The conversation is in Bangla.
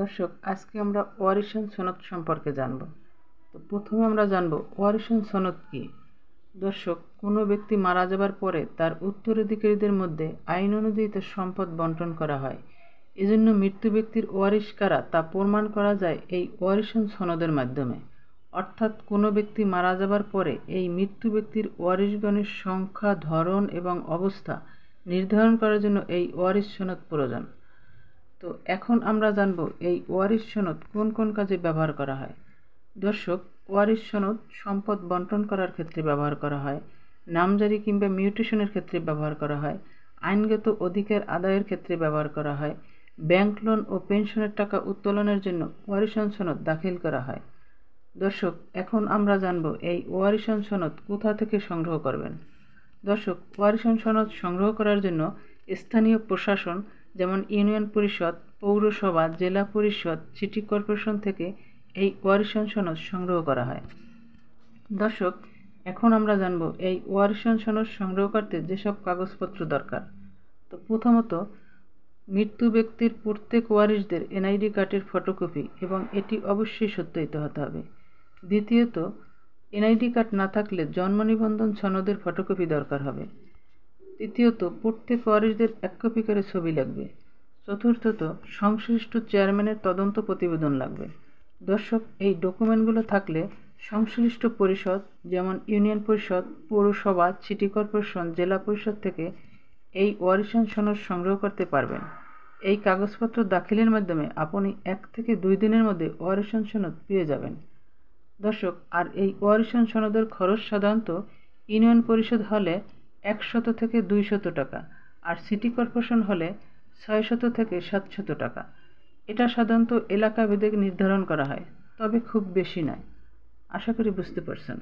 দর্শক, আজকে আমরা ওয়ারিশন সনদ সম্পর্কে জানব। তো প্রথমে আমরা জানব ওয়ারিশন সনদ কি। দর্শক, কোনো ব্যক্তি মারা যাবার পরে তার উত্তরাধিকারীদের মধ্যে আইন অনুযায়ী তার সম্পদ বন্টন করা হয়। এজন্য মৃত্যু ব্যক্তির ওয়ারিশ কারা তা প্রমাণ করা যায় এই ওয়ারিশন সনদের মাধ্যমে। অর্থাৎ কোনো ব্যক্তি মারা যাবার পরে এই মৃত্যু ব্যক্তির ওয়ারিশগণের সংখ্যা, ধরন এবং অবস্থা নির্ধারণ করার জন্য এই ওয়ারিশ সনদ প্রয়োজন। তো এখন আমরা জানব এই ওয়ারিশ সনদ কোন কোন কাজে ব্যবহার করা হয়। দর্শক, ওয়ারিশ সনদ সম্পদ বন্টন করার ক্ষেত্রে ব্যবহার করা হয়, নামজারি কিংবা মিউটেশনের ক্ষেত্রে ব্যবহার করা হয়, আইনগত অধিকার আদায়ের ক্ষেত্রে ব্যবহার করা হয়, ব্যাংক লোন ও পেনশনের টাকা উত্তোলনের জন্য ওয়ারিশন সনদ দাখিল করা হয়। দর্শক, এখন আমরা জানব এই ওয়ারিশন সনদ কোথা থেকে সংগ্রহ করবেন। দর্শক, ওয়ারিশন সনদ সংগ্রহ করার জন্য স্থানীয় প্রশাসন যেমন ইউনিয়ন পরিষদ, পৌরসভা, জেলা পরিষদ, সিটি কর্পোরেশন থেকে এই ওয়ারিশন সনদ সংগ্রহ করা হয়। দর্শক, এখন আমরা জানব এই ওয়ারিশন সনদ সংগ্রহ করতে যেসব কাগজপত্র দরকার। তো প্রথমত, মৃত্যু ব্যক্তির প্রত্যেক ওয়ারিশদের এনআইডি কার্ডের ফটোকপি এবং এটি অবশ্যই সত্যায়িত হতে হবে। দ্বিতীয়ত, এনআইডি কার্ড না থাকলে জন্ম নিবন্ধন সনদের ফটোকপি দরকার হবে। তৃতীয়ত, প্রত্যেক ওয়ারিশদের এক কপি করে ছবি লাগবে। চতুর্থত, সংশ্লিষ্ট চেয়ারম্যানের তদন্ত প্রতিবেদন লাগবে। দর্শক, এই ডকুমেন্টগুলো থাকলে সংশ্লিষ্ট পরিষদ যেমন ইউনিয়ন পরিষদ, পৌরসভা, সিটি কর্পোরেশন, জেলা পরিষদ থেকে এই ওয়ারিশন সনদ সংগ্রহ করতে পারবেন। এই কাগজপত্র দাখিলের মাধ্যমে আপনি 1 থেকে 2 দিনের মধ্যে ওয়ারিশন সনদ পেয়ে যাবেন। দর্শক, আর এই ওয়ারিশন সনদের খরচ সাধারণত ইউনিয়ন পরিষদ হলে 100 থেকে 200 টাকা, আর সিটি কর্পোরেশন হলে 600 থেকে 700 টাকা। এটা সাধারণত এলাকা ভেদে নির্ধারণ করা হয়, তবে খুব বেশি নয়। আশা করি বুঝতে পারছেন।